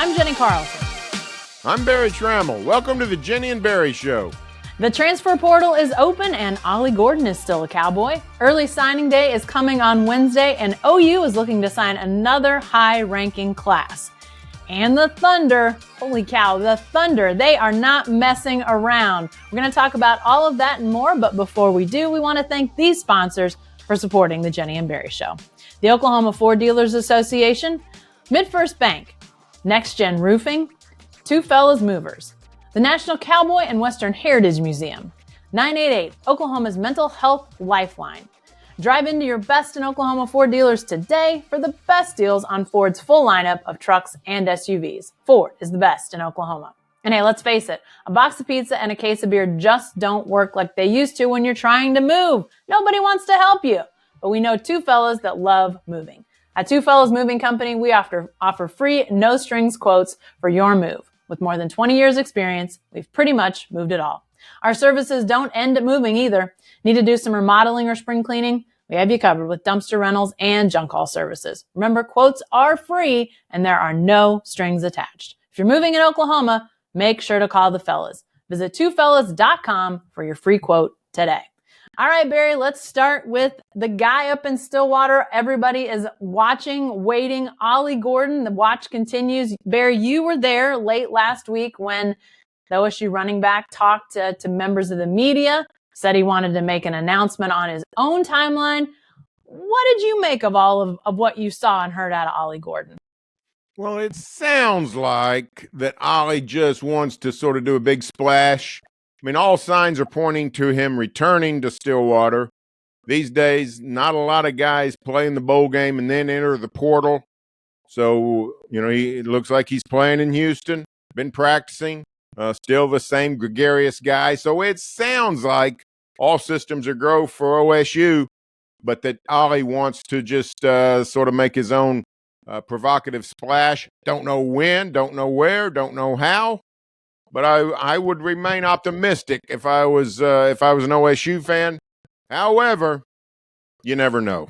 I'm Jenni Carlson. I'm Barry Trammell. Welcome to the Jenni and Berry Show. The transfer portal is open and Ollie Gordon is still a Cowboy. Early signing day is coming on Wednesday and OU is looking to sign another high-ranking class. And the Thunder, holy cow, the Thunder, they are not messing around. We're going to talk about all of that and more, but before we do, we want to thank these sponsors for supporting the Jenni and Berry Show. The Oklahoma Ford Dealers Association, MidFirst Bank, Next Gen Roofing, Two Fellas Movers, the National Cowboy and Western Heritage Museum, 988, Oklahoma's Mental Health Lifeline. Drive into your best in Oklahoma Ford dealers today for the best deals on Ford's full lineup of trucks and SUVs. Ford is the best in Oklahoma. And hey, let's face it, a box of pizza and a case of beer just don't work like they used to when you're trying to move. Nobody wants to help you. But we know two fellas that love moving. At Two Fellas Moving Company, we offer free, no-strings quotes for your move. With more than 20 years experience, we've pretty much moved it all. Our services don't end at moving either. Need to do some remodeling or spring cleaning? We have you covered with dumpster rentals and junk haul services. Remember, quotes are free and there are no strings attached. If you're moving in Oklahoma, make sure to call the fellas. Visit twofellas.com for your free quote today. All right, Barry, let's start with the guy up in Stillwater. Everybody is watching, waiting. Ollie Gordon, the watch continues. Barry, you were there late last week when the OSU running back talked to members of the media, said he wanted to make an announcement on his own timeline. What did you make of all of what you saw and heard out of Ollie Gordon? Well, it sounds like that Ollie just wants to sort of do a big splash. I mean, all signs are pointing to him returning to Stillwater. These days, not a lot of guys play in the bowl game and then enter the portal. So, it looks like he's playing in Houston, been practicing, still the same gregarious guy. So it sounds like all systems are go for OSU, but that Ollie wants to just sort of make his own provocative splash. Don't know when, don't know where, don't know how. But I would remain optimistic if I was an OSU fan. However, you never know.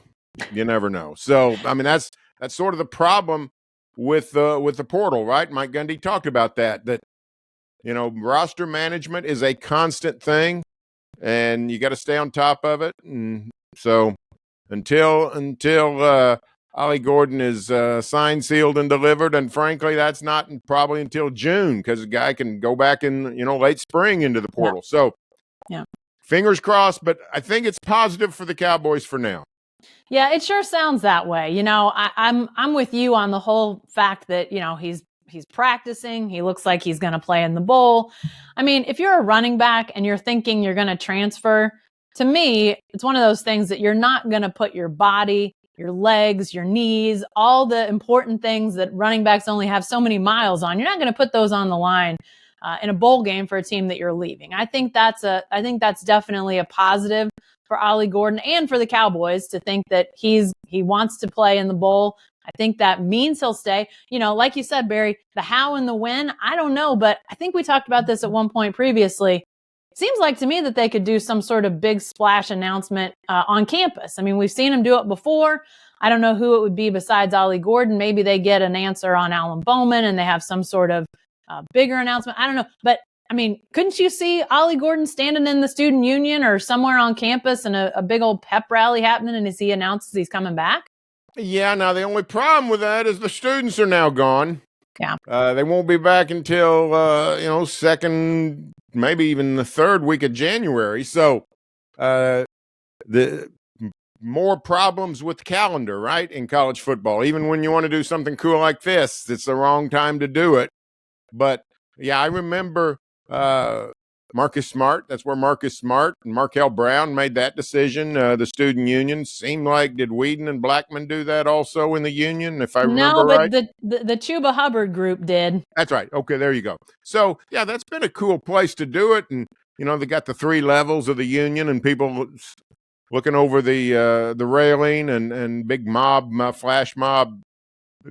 You never know. So I mean that's sort of the problem with the portal, right? Mike Gundy talked about that roster management is a constant thing, and you got to stay on top of it. And so until Ollie Gordon is signed, sealed, and delivered. And frankly, that's not probably until June because the guy can go back in, late spring into the portal. Yeah. So fingers crossed, but I think it's positive for the Cowboys for now. Yeah, it sure sounds that way. I'm with you on the whole fact that, he's practicing. He looks like he's going to play in the bowl. I mean, if you're a running back and you're thinking you're going to transfer, to me, it's one of those things that you're not going to put your body, your legs, your knees, all the important things that running backs only have so many miles on. You're not going to put those on the line in a bowl game for a team that you're leaving. I think that's definitely a positive for Ollie Gordon and for the Cowboys to think that he wants to play in the bowl. I think that means he'll stay. Like you said, Barry, the how and the when, I don't know, but I think we talked about this at one point previously. Seems like to me that they could do some sort of big splash announcement on campus. I mean, we've seen them do it before. I don't know who it would be besides Ollie Gordon. Maybe they get an answer on Alan Bowman and they have some sort of bigger announcement. I don't know. But, I mean, couldn't you see Ollie Gordon standing in the student union or somewhere on campus and a big old pep rally happening and as he announces he's coming back? Yeah, now the only problem with that is the students are now gone. Yeah. They won't be back until, second, maybe even the third week of January. So the more problems with calendar, right, in college football. Even when you want to do something cool like this, it's the wrong time to do it. But, yeah, I remember Marcus Smart. That's where Marcus Smart and Markel Brown made that decision. The student union seemed like, did Whedon and Blackman do that also in the union, if I remember right? No, but the Chuba Hubbard group did. That's right. Okay, there you go. So, yeah, that's been a cool place to do it. And, they got the 3 levels of the union and people looking over the railing and big mob, flash mob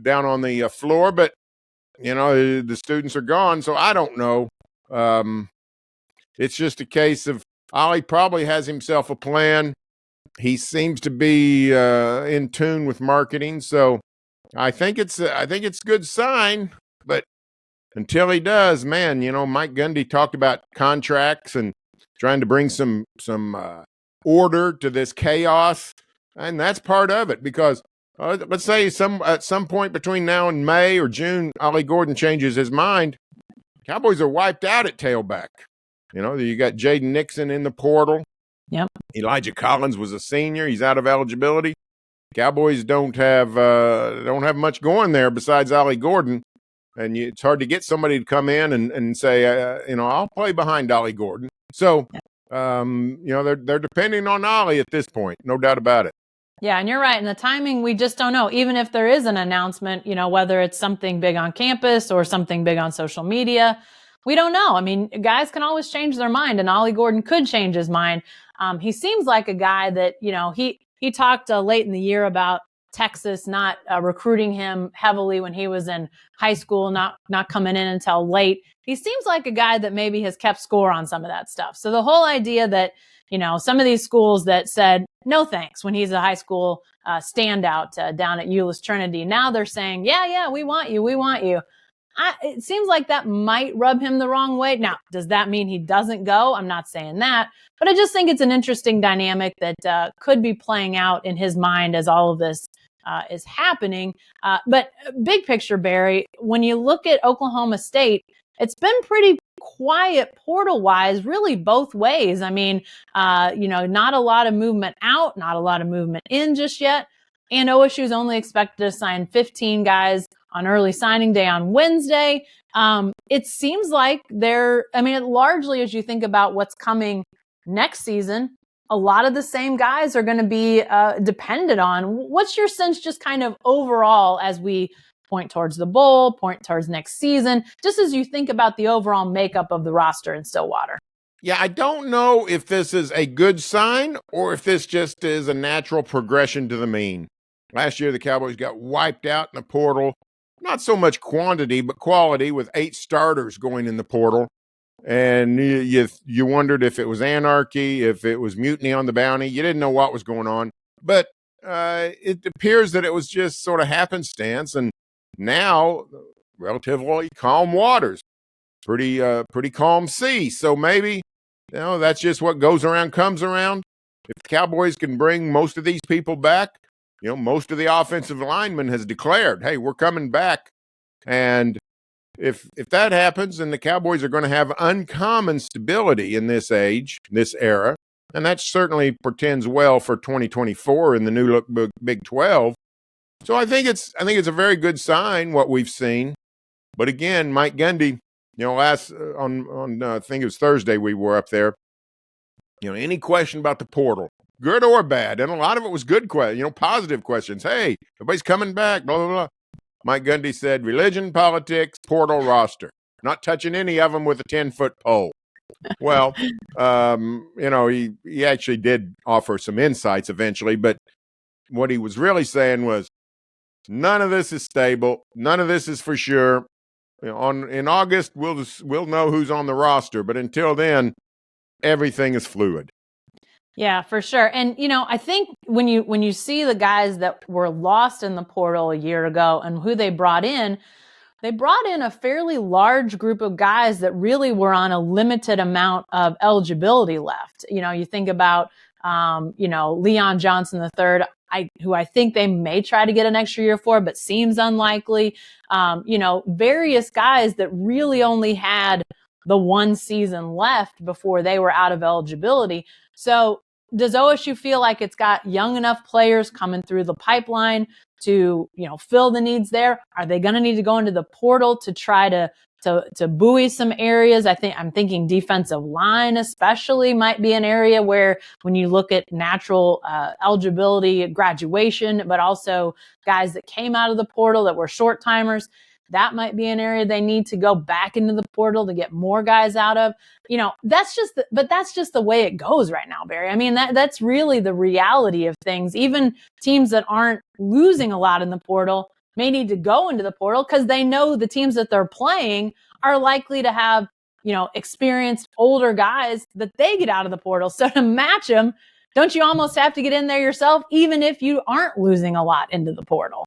down on the floor. But, the students are gone, so I don't know. It's just a case of Ollie probably has himself a plan. He seems to be in tune with marketing, so I think it's a good sign. But until he does, man, Mike Gundy talked about contracts and trying to bring some order to this chaos, and that's part of it. Because let's say at some point between now and May or June, Ollie Gordon changes his mind. Cowboys are wiped out at tailback. You got Jaden Nixon in the portal. Yep. Elijah Collins was a senior. He's out of eligibility. Cowboys don't have much going there besides Ollie Gordon, and it's hard to get somebody to come in and say, I'll play behind Ollie Gordon. So, they're depending on Ollie at this point, no doubt about it. Yeah, and you're right. And the timing, we just don't know. Even if there is an announcement, whether it's something big on campus or something big on social media, we don't know. I mean, guys can always change their mind, and Ollie Gordon could change his mind. He seems like a guy that, he talked late in the year about Texas not recruiting him heavily when he was in high school, not coming in until late. He seems like a guy that maybe has kept score on some of that stuff. So the whole idea that, some of these schools that said no thanks when he's a high school standout down at Euless Trinity, now they're saying, yeah, we want you. It seems like that might rub him the wrong way. Now, does that mean he doesn't go? I'm not saying that, but I just think it's an interesting dynamic that could be playing out in his mind as all of this is happening. But big picture, Barry, when you look at Oklahoma State, it's been pretty quiet portal-wise, really both ways. I mean, not a lot of movement out, not a lot of movement in just yet. And OSU's only expected to sign 15 guys on early signing day on Wednesday. It seems like largely as you think about what's coming next season, a lot of the same guys are going to be depended on. What's your sense just kind of overall as we point towards the bowl, point towards next season, just as you think about the overall makeup of the roster in Stillwater? Yeah, I don't know if this is a good sign or if this just is a natural progression to the mean. Last year, the Cowboys got wiped out in the portal. Not so much quantity, but quality, with 8 starters going in the portal. And you wondered if it was anarchy, if it was mutiny on the bounty. You didn't know what was going on. But it appears that it was just sort of happenstance. And now, relatively calm waters. Pretty calm sea. So maybe, that's just what goes around comes around. If the Cowboys can bring most of these people back, most of the offensive linemen has declared, hey, we're coming back. And if that happens, then the Cowboys are going to have uncommon stability in this era, and that certainly portends well for 2024 in the new look Big 12. So I think it's a very good sign what we've seen. But again, Mike Gundy, last on I think it was Thursday we were up there. Any question about the portal, good or bad, and a lot of it was good questions, positive questions. Hey, everybody's coming back, blah blah blah. Mike Gundy said, religion, politics, portal, roster. Not touching any of them with a 10-foot pole. Well, he actually did offer some insights eventually, but what he was really saying was, none of this is stable. None of this is for sure. In August, we'll know who's on the roster, but until then, everything is fluid. Yeah, for sure. And, I think when you see the guys that were lost in the portal a year ago and who they brought in a fairly large group of guys that really were on a limited amount of eligibility left. You think about, Leon Johnson III, who I think they may try to get an extra year for, but seems unlikely. Various guys that really only had the one season left before they were out of eligibility. So does OSU feel like it's got young enough players coming through the pipeline to, fill the needs there? Are they going to need to go into the portal to try to buoy some areas? I'm thinking defensive line especially might be an area where when you look at natural eligibility, graduation, but also guys that came out of the portal that were short timers, that might be an area they need to go back into the portal to get more guys out of. That's just the way it goes right now, Barry. I mean, that's really the reality of things. Even teams that aren't losing a lot in the portal may need to go into the portal because they know the teams that they're playing are likely to have, experienced older guys that they get out of the portal. So to match them, don't you almost have to get in there yourself, even if you aren't losing a lot into the portal?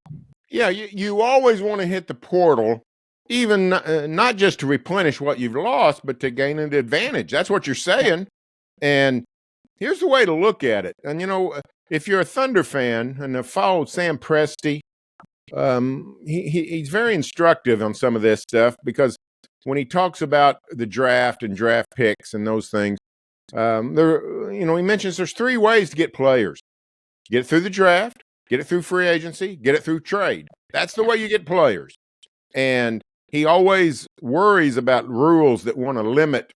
Yeah, you always want to hit the portal even not just to replenish what you've lost, but to gain an advantage. That's what you're saying. And here's the way to look at it. And, if you're a Thunder fan and have followed Sam Presti, he's very instructive on some of this stuff, because when he talks about the draft and draft picks and those things, he mentions there's three ways to get players: get it through the draft, get it through free agency, get it through trade. That's the way you get players. And he always worries about rules that want to limit,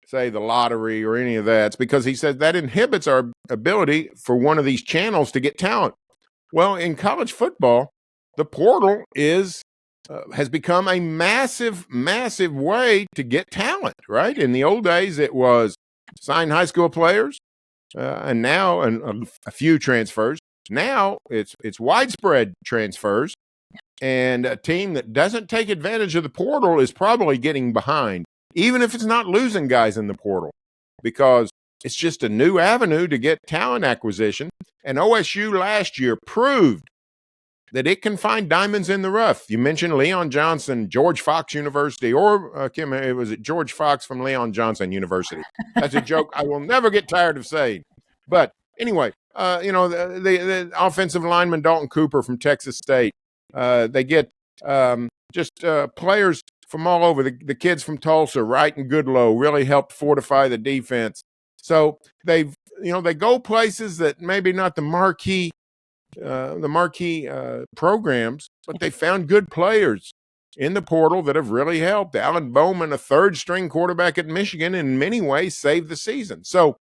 say, the lottery or any of that. It's because he says that inhibits our ability for one of these channels to get talent. Well, in college football, the portal has become a massive, massive way to get talent, right? In the old days, it was sign high school players, and now a few transfers. Now it's widespread transfers, and a team that doesn't take advantage of the portal is probably getting behind, even if it's not losing guys in the portal, because it's just a new avenue to get talent acquisition. And OSU last year proved that it can find diamonds in the rough. You mentioned Leon Johnson, George Fox University, or Kim, was it George Fox from Leon Johnson University? That's a joke I will never get tired of saying. But anyway, the offensive lineman Dalton Cooper from Texas State. They get players from all over. The kids from Tulsa, Wright and Goodlow, really helped fortify the defense. So they go places that maybe not the marquee programs, but they found good players in the portal that have really helped. Alan Bowman, a third-string quarterback at Michigan, in many ways saved the season. So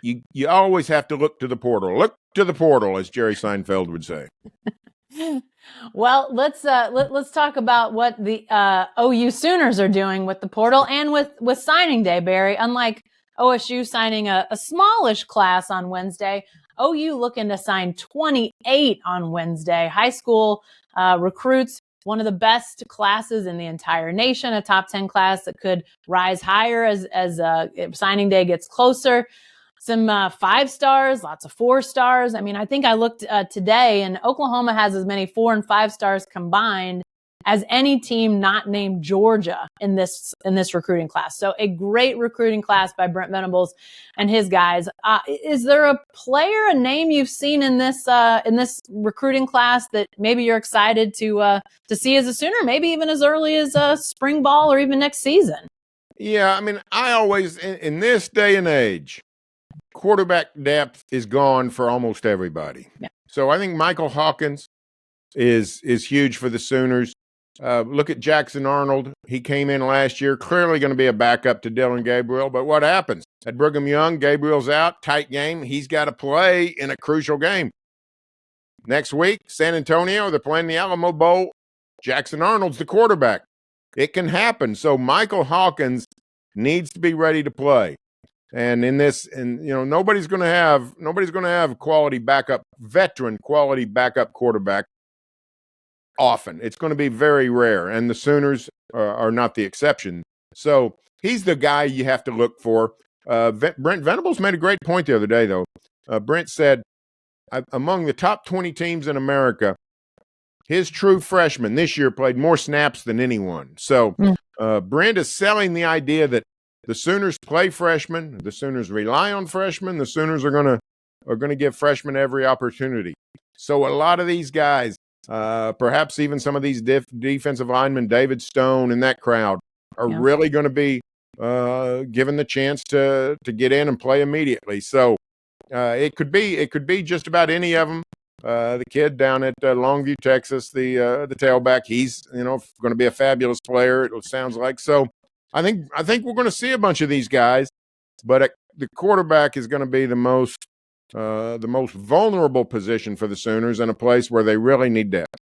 you always have to look to the portal. Look to the portal, as Jerry Seinfeld would say. Well, let's talk about what the OU Sooners are doing with the portal and with signing day, Barry. Unlike OSU signing a smallish class on Wednesday, OU looking to sign 28 on Wednesday. High school recruits, one of the best classes in the entire nation, a top 10 class that could rise higher as signing day gets closer. Some 5 stars, lots of 4 stars. I mean, I think I looked today, and Oklahoma has as many 4 and 5 stars combined as any team not named Georgia in this recruiting class. So a great recruiting class by Brent Venables and his guys. Is there a player, a name you've seen in this recruiting class that maybe you're excited to see as a Sooner, maybe even as early as spring ball or even next season? Yeah, I mean, I always in this day and age, quarterback depth is gone for almost everybody. Yeah. So I think Michael Hawkins is huge for the Sooners. Look at Jackson Arnold. He came in last year, clearly going to be a backup to Dillon Gabriel. But what happens? At Brigham Young, Gabriel's out, tight game. He's got to play in a crucial game. Next week, San Antonio, they're playing the Alamo Bowl. Jackson Arnold's the quarterback. It can happen. So Michael Hawkins needs to be ready to play. And nobody's going to have quality backup, veteran quality backup quarterback often. It's going to be very rare, and the Sooners are not the exception. So he's the guy you have to look for. Brent Venables made a great point the other day, though. Brent said, among the top 20 teams in America, his true freshman this year played more snaps than anyone. So Brent is selling the idea that the Sooners play freshmen. The Sooners rely on freshmen. The Sooners are going to give freshmen every opportunity. So a lot of these guys, perhaps even some of these defensive linemen, David Stone and that crowd, are really going to be given the chance to get in and play immediately. So it could be just about any of them. The kid down at Longview, Texas, the tailback, he's going to be a fabulous player. It sounds like so. I think we're going to see a bunch of these guys, but the quarterback is going to be the most vulnerable position for the Sooners, in a place where they really need depth.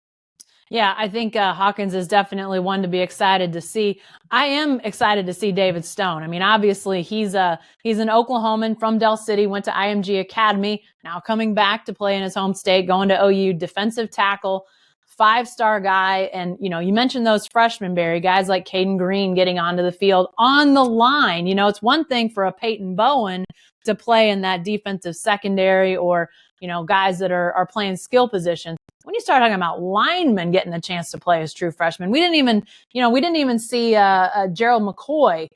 Yeah, I think Hawkins is definitely one to be excited to see. I am excited to see David Stone. I mean, obviously he's an Oklahoman from Del City, went to IMG Academy, now coming back to play in his home state, going to OU, defensive tackle, 5-star guy. And, you mentioned those freshmen, Barry, guys like Caden Green getting onto the field on the line. It's one thing for a Peyton Bowen to play in that defensive secondary, or, guys that are playing skill positions. when you start talking about linemen getting a chance to play as true freshmen, we didn't even see Gerald McCoy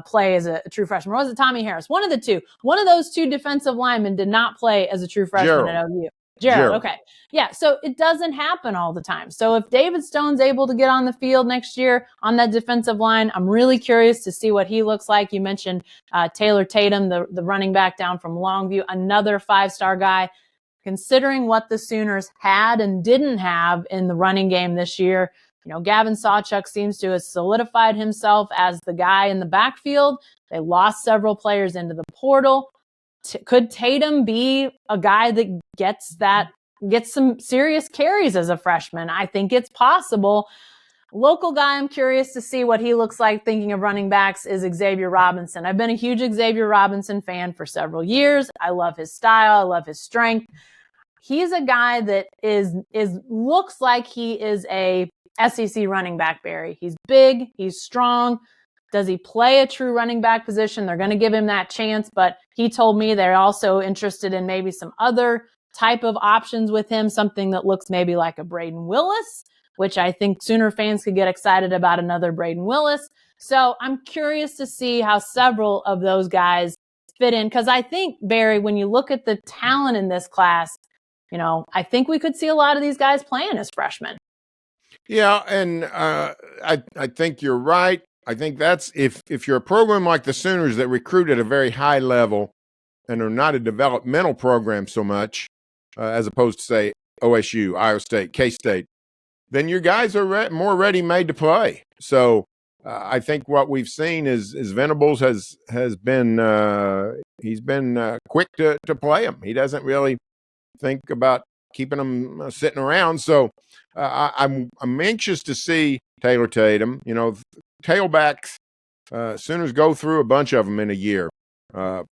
play as a true freshman. Or was it Tommy Harris? One of the two. One of those two defensive linemen did not play as a true freshman at OU. Gerald. Okay. Yeah. So it doesn't happen all the time. So if David Stone's able to get on the field next year on that defensive line, I'm really curious to see what he looks like. You mentioned Taylor Tatum, the running back down from Longview, another 5-star guy. Considering what the Sooners had and didn't have in the running game this year, Gavin Sawchuk seems to have solidified himself as the guy in the backfield. They lost several players into the portal. Could Tatum be a guy that gets some serious carries as a freshman? I think it's possible. Local guy I'm curious to see what he looks like, thinking of running backs, is Xavier Robinson. I've been a huge Xavier Robinson fan for several years. I love his style. I love his strength. He's a guy that looks like he is a SEC running back, Barry. He's big. He's strong. Does he play a true running back position? They're going to give him that chance, but he told me they're also interested in maybe some other type of options with him, something that looks maybe like a Braden Willis, which I think Sooner fans could get excited about, another Braden Willis. So I'm curious to see how several of those guys fit in, because I think, Barry, when you look at the talent in this class, I think we could see a lot of these guys playing as freshmen. Yeah, and I think you're right. I think that's if you're a program like the Sooners that recruit at a very high level and are not a developmental program so much, as opposed to, say, OSU, Iowa State, K-State, then your guys are more ready-made to play. So I think what we've seen is Venables has been he's been quick to play them. He doesn't really think about keeping them sitting around. So I'm anxious to see Taylor Tatum. Tailbacks, Sooners go through a bunch of them in a year.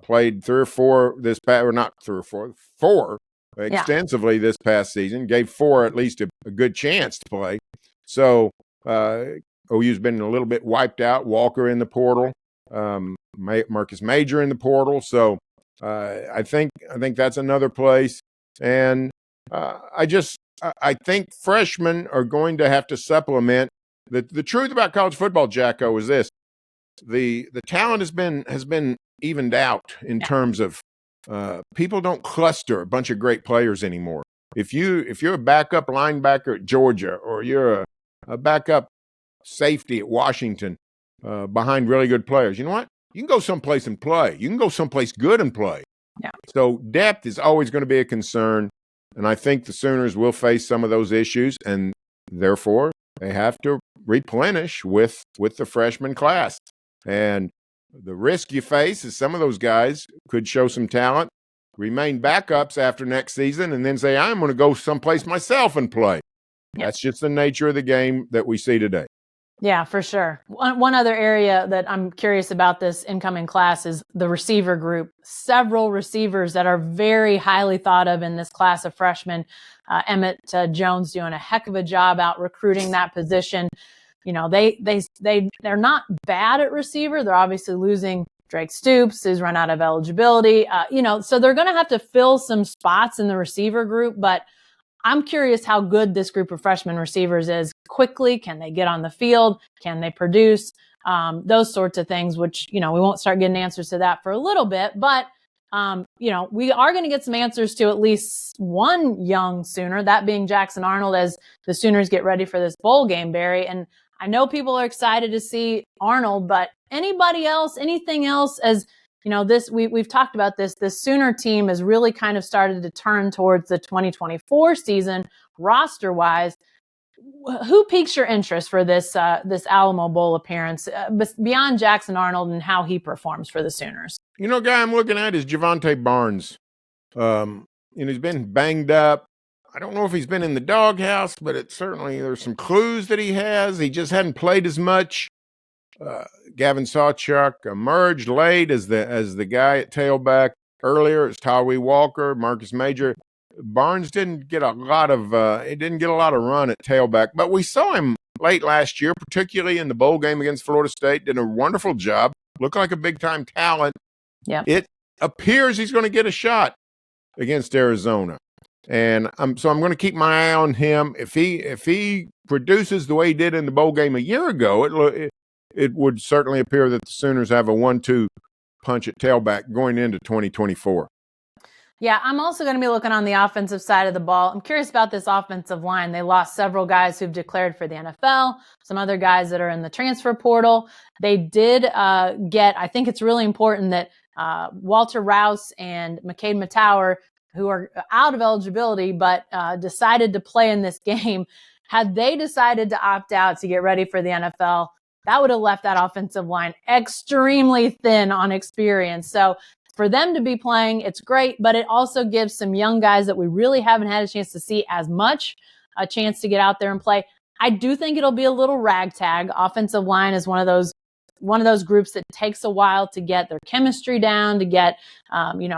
Played 3 or 4 this past, or not 3 or 4, 4 extensively this past season. Gave 4 at least a good chance to play. So OU's been a little bit wiped out. Walker in the portal, Marcus Major in the portal. So I think that's another place. And I think freshmen are going to have to supplement. The truth about college football, Jacko, is this: the talent has been evened out in terms of people don't cluster a bunch of great players anymore. If you're a backup linebacker at Georgia, or you're a backup safety at Washington behind really good players, you know what? You can go someplace and play. You can go someplace good and play. Yeah. So depth is always going to be a concern, and I think the Sooners will face some of those issues, and therefore they have to replenish with the freshman class. And the risk you face is some of those guys could show some talent, remain backups after next season, and then say, I'm going to go someplace myself and play. Yep. That's just the nature of the game that we see today. Yeah, for sure. One other area that I'm curious about this incoming class is the receiver group. Several receivers that are very highly thought of in this class of freshmen. Emmett Jones doing a heck of a job out recruiting that position. They're not bad at receiver. They're obviously losing Drake Stoops, who's run out of eligibility. So they're going to have to fill some spots in the receiver group, but I'm curious how good this group of freshman receivers is. Quickly, can they get on the field? Can they produce? Those sorts of things, which, we won't start getting answers to that for a little bit. But, we are going to get some answers to at least one young Sooner, that being Jackson Arnold, as the Sooners get ready for this bowl game, Barry. And I know people are excited to see Arnold, but anybody else, anything else, as we've talked about this Sooner team has really kind of started to turn towards the 2024 season roster wise. Who piques your interest for this Alamo Bowl appearance beyond Jackson Arnold and how he performs for the Sooners? Guy I'm looking at is Javante Barnes. He's been banged up. I don't know if he's been in the doghouse, but there's some clues that he has. He just hadn't played as much. Gavin Sawchuk emerged late as the guy at tailback. Earlier, it's Tawee Walker, Marcus Major. Barnes didn't get a lot of run at tailback, but we saw him late last year, particularly in the bowl game against Florida State. Did a wonderful job. Looked like a big time talent. Yeah. It appears he's going to get a shot against Arizona. And I'm going to keep my eye on him. If he produces the way he did in the bowl game a year ago, it would certainly appear that the Sooners have a 1-2 punch at tailback going into 2024. Yeah, I'm also going to be looking on the offensive side of the ball. I'm curious about this offensive line. They lost several guys who've declared for the NFL, some other guys that are in the transfer portal. They did I think it's really important that Walter Rouse and McCade Matower, who are out of eligibility but decided to play in this game, had they decided to opt out to get ready for the NFL, that would have left that offensive line extremely thin on experience. So for them to be playing, it's great, but it also gives some young guys that we really haven't had a chance to see as much a chance to get out there and play. I do think it'll be a little ragtag. Offensive line is one of those groups that takes a while to get their chemistry down, to get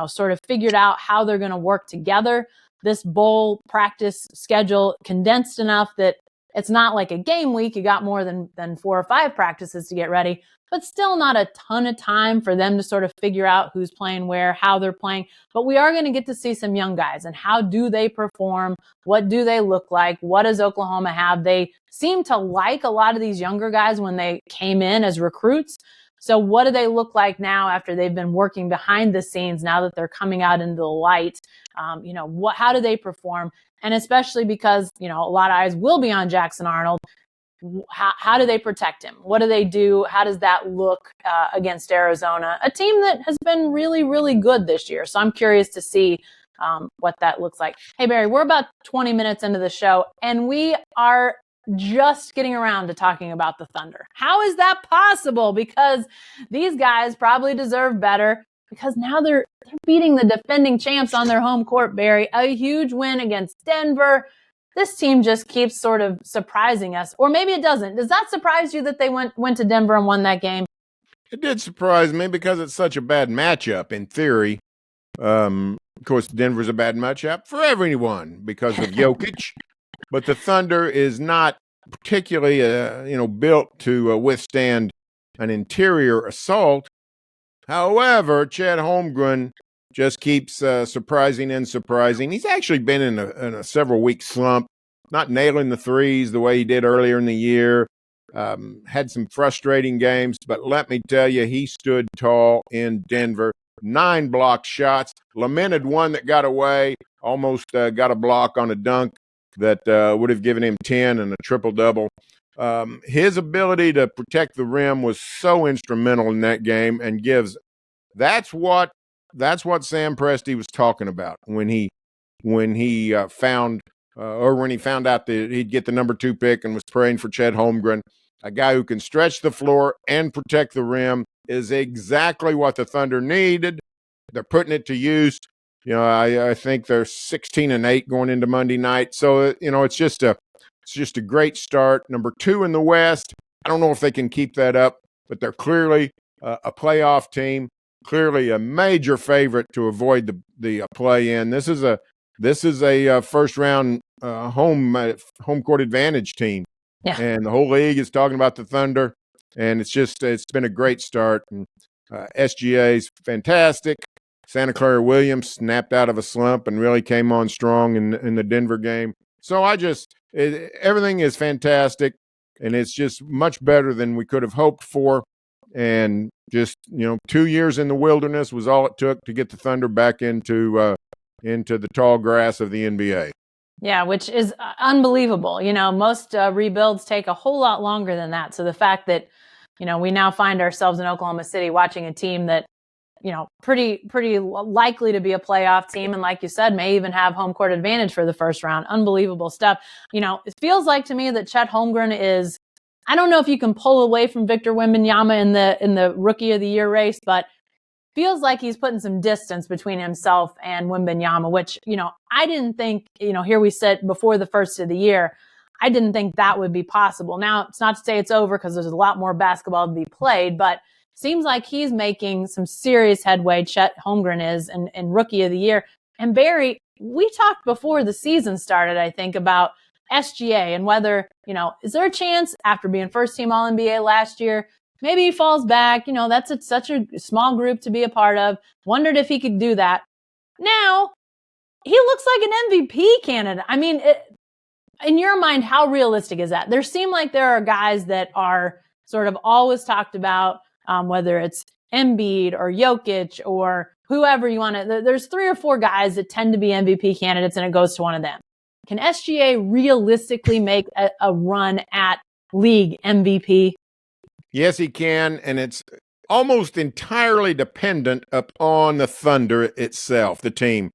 sort of figured out how they're going to work together. This bowl practice schedule condensed enough that it's not like a game week. You got more than 4 or 5 practices to get ready, but still not a ton of time for them to sort of figure out who's playing where, how they're playing. But we are going to get to see some young guys and how do they perform? What do they look like? What does Oklahoma have? They seem to like a lot of these younger guys when they came in as recruits. So what do they look like now after they've been working behind the scenes, now that they're coming out into the light? How do they perform? And especially because, a lot of eyes will be on Jackson Arnold. How do they protect him? What do they do? How does that look against Arizona, a team that has been really, really good this year? So I'm curious to see what that looks like. Hey, Barry, we're about 20 minutes into the show, and we are just getting around to talking about the Thunder. How is that possible? Because these guys probably deserve better, because now they're beating the defending champs on their home court, Barry. A huge win against Denver. This team just keeps sort of surprising us. Or maybe it doesn't. Does that surprise you that they went to Denver and won that game? It did surprise me because it's such a bad matchup in theory. Of course, Denver's a bad matchup for everyone because of Jokic. But the Thunder is not particularly, built to withstand an interior assault. However, Chet Holmgren just keeps surprising and surprising. He's actually been in a several-week slump, not nailing the threes the way he did earlier in the year. Had some frustrating games, but let me tell you, he stood tall in Denver. 9 blocked shots, lamented one that got away, almost got a block on a dunk that would have given him 10 and a triple-double. His ability to protect the rim was so instrumental in that game, and that's what Sam Presti was talking about when he found out that he'd get the number 2 pick and was praying for Chet Holmgren. A guy who can stretch the floor and protect the rim is exactly what the Thunder needed. They're putting it to use. I think they're 16-8 going into Monday night. So, it's just a great start. Number 2 in the West. I don't know if they can keep that up, but they're clearly a playoff team, clearly a major favorite to avoid the play-in. This is a first-round home court advantage team. Yeah. And the whole league is talking about the Thunder, and it's been a great start. And SGA's fantastic. Santa Clara Williams snapped out of a slump and really came on strong in the Denver game. So everything is fantastic, and it's just much better than we could have hoped for. And just 2 years in the wilderness was all it took to get the Thunder back into the tall grass of the NBA. Yeah, which is unbelievable. Most rebuilds take a whole lot longer than that. So the fact that, we now find ourselves in Oklahoma City watching a team that, pretty likely to be a playoff team. And like you said, may even have home court advantage for the first round. Unbelievable stuff. It feels like to me that Chet Holmgren is, I don't know if you can pull away from Victor Wembanyama in the Rookie of the Year race, but feels like he's putting some distance between himself and Wembanyama, which, I didn't think, here we sit before the first of the year, I didn't think that would be possible. Now, it's not to say it's over because there's a lot more basketball to be played, but seems like he's making some serious headway, Chet Holmgren is, in Rookie of the Year. And Barry, we talked before the season started, I think, about SGA and whether, is there a chance after being first-team All-NBA last year, maybe he falls back. That's such a small group to be a part of. Wondered if he could do that. Now, he looks like an MVP candidate. I mean, in your mind, how realistic is that? There seem like there are guys that are sort of always talked about, whether it's Embiid or Jokic or whoever you want to. There's 3 or 4 guys that tend to be MVP candidates, and it goes to one of them. Can SGA realistically make a run at league MVP? Yes, he can, and it's almost entirely dependent upon the Thunder itself, the team.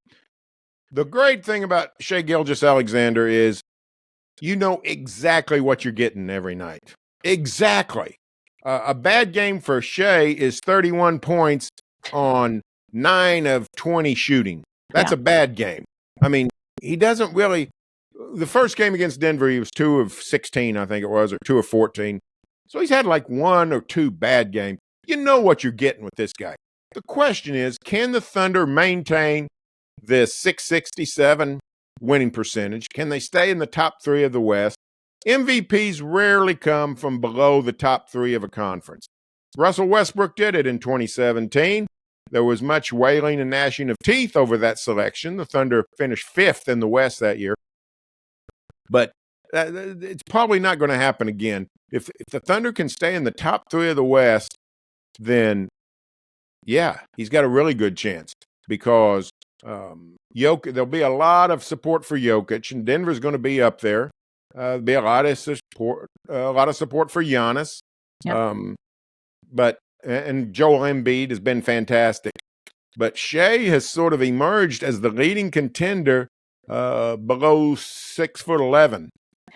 The great thing about Shai Gilgeous-Alexander is you know exactly what you're getting every night. Exactly. A bad game for Shai is 31 points on 9 of 20 shooting. That's a bad game. I mean, he doesn't really – the first game against Denver, he was 2 of 16, I think it was, or 2 of 14. So he's had like 1 or 2 bad games. You know what you're getting with this guy. The question is, can the Thunder maintain this 667 winning percentage? Can they stay in the top 3 of the West? MVPs rarely come from below the top 3 of a conference. Russell Westbrook did it in 2017. There was much wailing and gnashing of teeth over that selection. The Thunder finished 5th in the West that year. But it's probably not going to happen again. If the Thunder can stay in the top 3 of the West, then, yeah, he's got a really good chance because there'll be a lot of support for Jokic, and Denver's going to be up there. There'll be a lot of support for Giannis. Yep. And Joel Embiid has been fantastic. But Shai has sort of emerged as the leading contender below 6'11".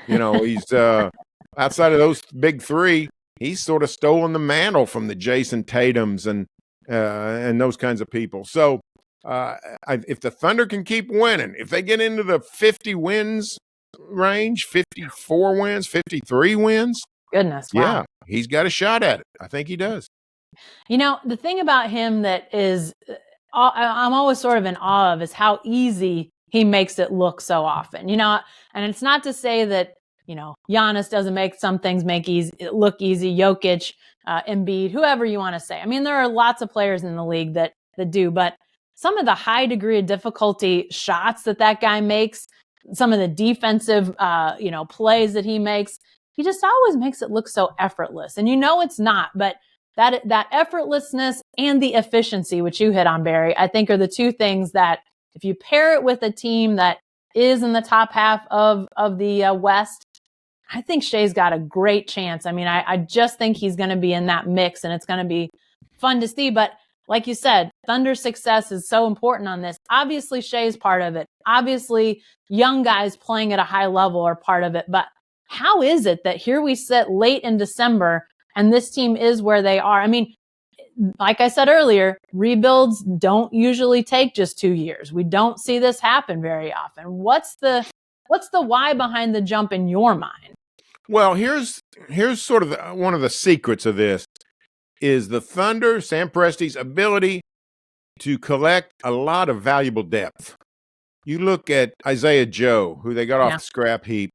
You know, he's outside of those big 3, he's sort of stolen the mantle from the Jason Tatums and those kinds of people. So if the Thunder can keep winning, if they get into the 50 wins range, 54 wins, 53 wins, goodness, wow. Yeah, he's got a shot at it. I think he does. You know, the thing about him that is I'm always sort of in awe of is how easy he makes it look so often. You know, and it's not to say that, you know, Giannis doesn't make some things look easy, Jokic, Embiid, whoever you want to say. I mean, there are lots of players in the league that do, but some of the high degree of difficulty shots that guy makes, some of the defensive, plays that he makes, he just always makes it look so effortless. And you know it's not, but that effortlessness and the efficiency, which you hit on, Barry, I think are the 2 things that if you pair it with a team that is in the top half of the West, I think Shai's got a great chance. I mean, I just think he's going to be in that mix, and it's going to be fun to see. But like you said, Thunder's success is so important on this. Obviously, Shai's part of it. Obviously, young guys playing at a high level are part of it. But how is it that here we sit late in December and this team is where they are? I mean, like I said earlier, rebuilds don't usually take just 2 years. We don't see this happen very often. What's the why behind the jump in your mind? Well, here's sort of one of the secrets of this is the Thunder, Sam Presti's ability to collect a lot of valuable depth. You look at Isaiah Joe, who they got off the scrap heap,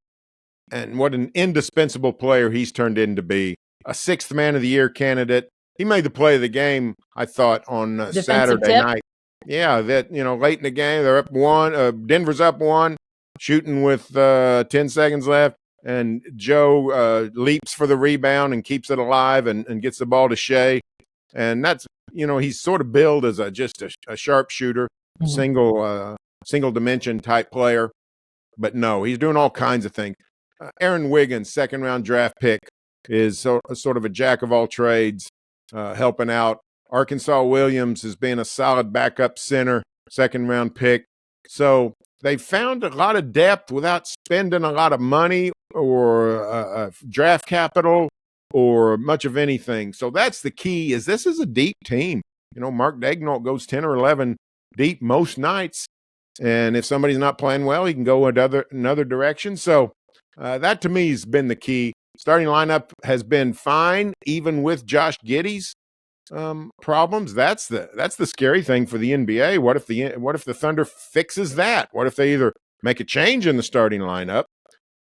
and what an indispensable player he's turned into be. A 6th Man of the Year candidate. He made the play of the game, I thought, on Saturday night. Yeah, that, you know, late in the game, they're up 1. Denver's up 1, shooting with 10 seconds left. And Joe leaps for the rebound and keeps it alive and gets the ball to Shai. And that's, you know, he's sort of billed as just a sharpshooter, single dimension type player. But no, he's doing all kinds of things. Aaron Wiggins, 2nd-round draft pick, is sort of a jack of all trades, helping out. Arkansas Williams has been a solid backup center, 2nd-round pick. So they found a lot of depth without spending a lot of money or draft capital or much of anything. So that's the key. This is a deep team. You know, Mark Daigneault goes 10 or 11 deep most nights, and if somebody's not playing well, he can go another direction. So that to me has been the key. Starting lineup has been fine, even with Josh Giddey's problems. That's the scary thing for the NBA. What if the Thunder fixes that? What if they either make a change in the starting lineup,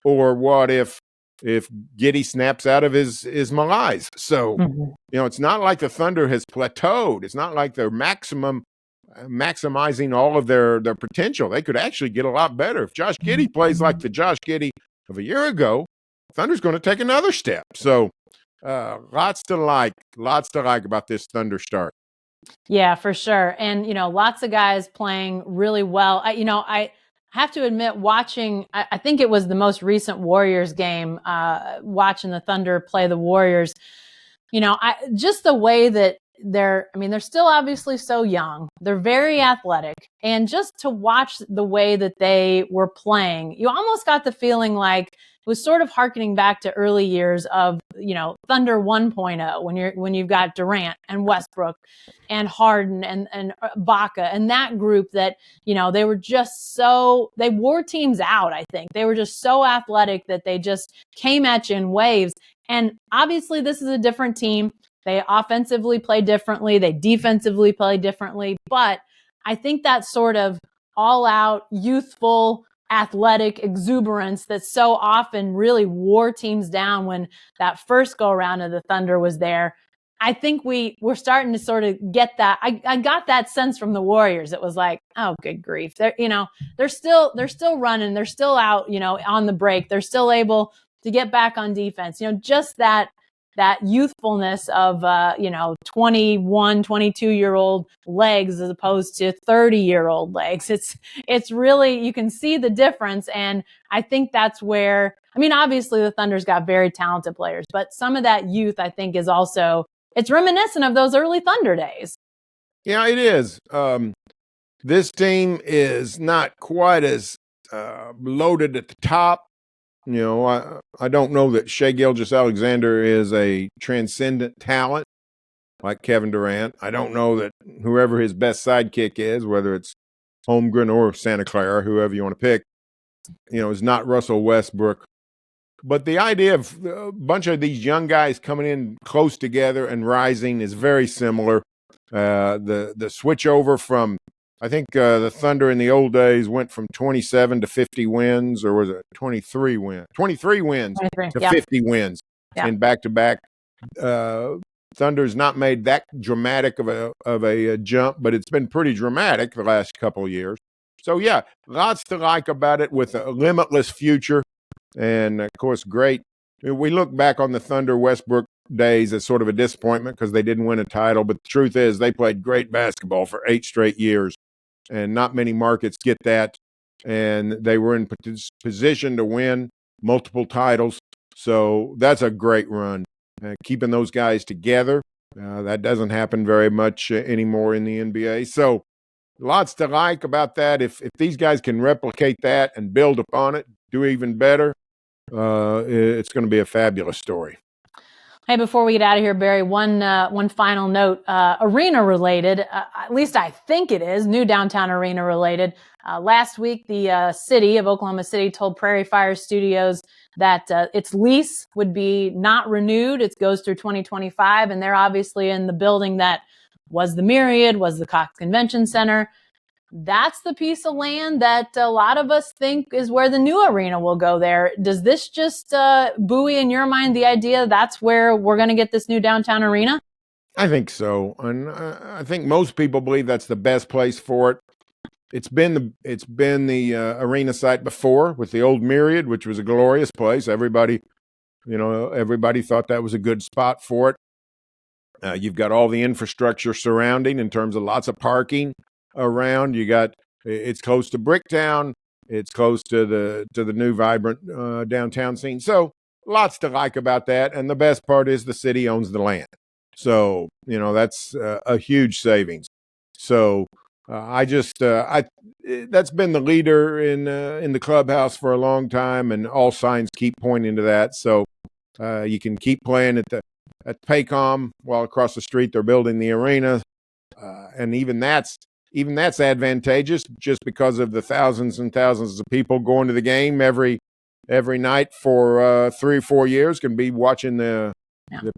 or what if Giddey snaps out of his malaise? So you know, it's not like the Thunder has plateaued. It's not like their maximum maximizing all of their potential. They could actually get a lot better. If Josh Giddey plays like the Josh Giddey of a year ago, Thunder's going to take another step. So lots to like about this Thunder start. Yeah, for sure. And, lots of guys playing really well. I have to admit, watching, I think it was the most recent Warriors game, watching the Thunder play the Warriors, just the way that they're still obviously so young. They're very athletic. And just to watch the way that they were playing, you almost got the feeling like it was sort of hearkening back to early years of, Thunder 1.0 when you've got Durant and Westbrook and Harden and Baca and that group that, they were just they wore teams out, I think. They were just so athletic that they just came at you in waves. And obviously this is a different team. They offensively play differently. They defensively play differently. But I think that sort of all-out, youthful, athletic exuberance that so often really wore teams down when that first go-around of the Thunder was there, I think we're starting to sort of get that. I got that sense from the Warriors. It was like, oh, good grief. They're still running. They're still out, on the break. They're still able to get back on defense. Just that youthfulness of, 21, 22-year-old legs as opposed to 30-year-old legs. It's really, you can see the difference. And I think that's where, obviously the Thunder's got very talented players, but some of that youth, I think, is also, it's reminiscent of those early Thunder days. Yeah, it is. This team is not quite as loaded at the top. I don't know that Shai Gilgeous-Alexander is a transcendent talent like Kevin Durant. I don't know that whoever his best sidekick is, whether it's Holmgren or Santa Clara, whoever you want to pick, is not Russell Westbrook. But the idea of a bunch of these young guys coming in close together and rising is very similar. The switch over from, I think the Thunder in the old days went from 27 to 50 wins, or was it 23 wins? 23 wins to 50 wins in back-to-back. Thunder's not made that dramatic of a jump, but it's been pretty dramatic the last couple of years. So, yeah, lots to like about it with a limitless future. And, of course, great. We look back on the Thunder Westbrook days as sort of a disappointment because they didn't win a title. But the truth is they played great basketball for 8 straight years. And not many markets get that. And they were in position to win multiple titles. So that's a great run. Keeping those guys together, that doesn't happen very much anymore in the NBA. So lots to like about that. If these guys can replicate that and build upon it, do even better, it's going to be a fabulous story. Hey, before we get out of here, Barry, one final note, arena related, at least I think it is, new downtown arena related. Last week, the city of Oklahoma City told Prairie Fire Studios that its lease would be not renewed. It goes through 2025, and they're obviously in the building that was the Myriad, was the Cox Convention Center. That's the piece of land that a lot of us think is where the new arena will go there. Does this just buoy in your mind the idea that's where we're going to get this new downtown arena? I think so. And I think most people believe that's the best place for it. It's been the arena site before with the old Myriad, which was a glorious place. Everybody thought that was a good spot for it. You've got all the infrastructure surrounding in terms of lots of parking around. It's close to Bricktown. It's close to the new vibrant downtown scene. So lots to like about that. And the best part is the city owns the land. So, that's a huge savings. So that's been the leader in the clubhouse for a long time, and all signs keep pointing to that. So you can keep playing at Paycom while across the street they're building the arena. And even that's advantageous just because of the thousands and thousands of people going to the game every night for 3 or 4 years, can be watching the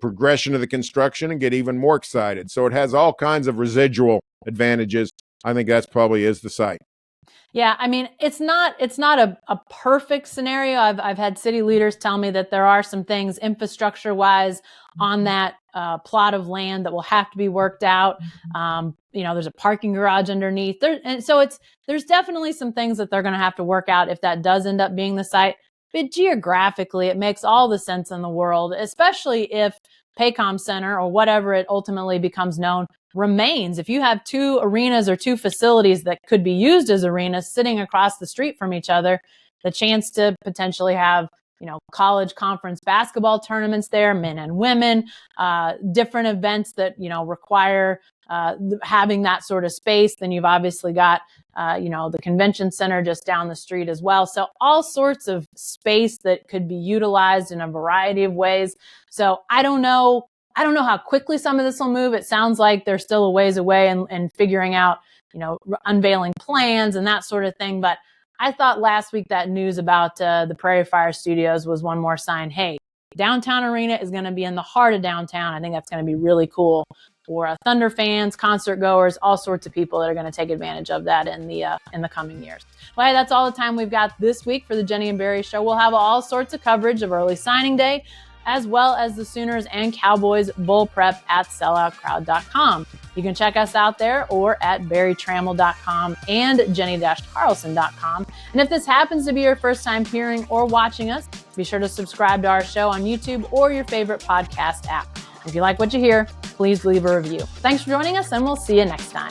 progression of the construction and get even more excited. So it has all kinds of residual advantages. I think that's probably is the site. Yeah, I mean, it's not a perfect scenario. I've had city leaders tell me that there are some things infrastructure wise on that plot of land that will have to be worked out. There's a parking garage underneath there, and so there's definitely some things that they're going to have to work out if that does end up being the site. But geographically, it makes all the sense in the world, especially if Paycom Center or whatever it ultimately becomes known remains. If you have two arenas or two facilities that could be used as arenas sitting across the street from each other, the chance to potentially have, college conference basketball tournaments there, men and women, different events that, require having that sort of space. Then you've obviously got, the convention center just down the street as well. So all sorts of space that could be utilized in a variety of ways. So I don't know how quickly some of this will move. It sounds like they're still a ways away and figuring out, unveiling plans and that sort of thing. But I thought last week that news about the Prairie Fire Studios was one more sign. Hey, downtown arena is going to be in the heart of downtown. I think that's going to be really cool for Thunder fans, concert goers, all sorts of people that are going to take advantage of that in the coming years. Well, hey, that's all the time we've got this week for the Jenni and Berry Show. We'll have all sorts of coverage of early signing day, as well as the Sooners and Cowboys Bull Prep at selloutcrowd.com. You can check us out there or at barrytrammell.com and jenni-carlson.com. And if this happens to be your first time hearing or watching us, be sure to subscribe to our show on YouTube or your favorite podcast app. If you like what you hear, please leave a review. Thanks for joining us, and we'll see you next time.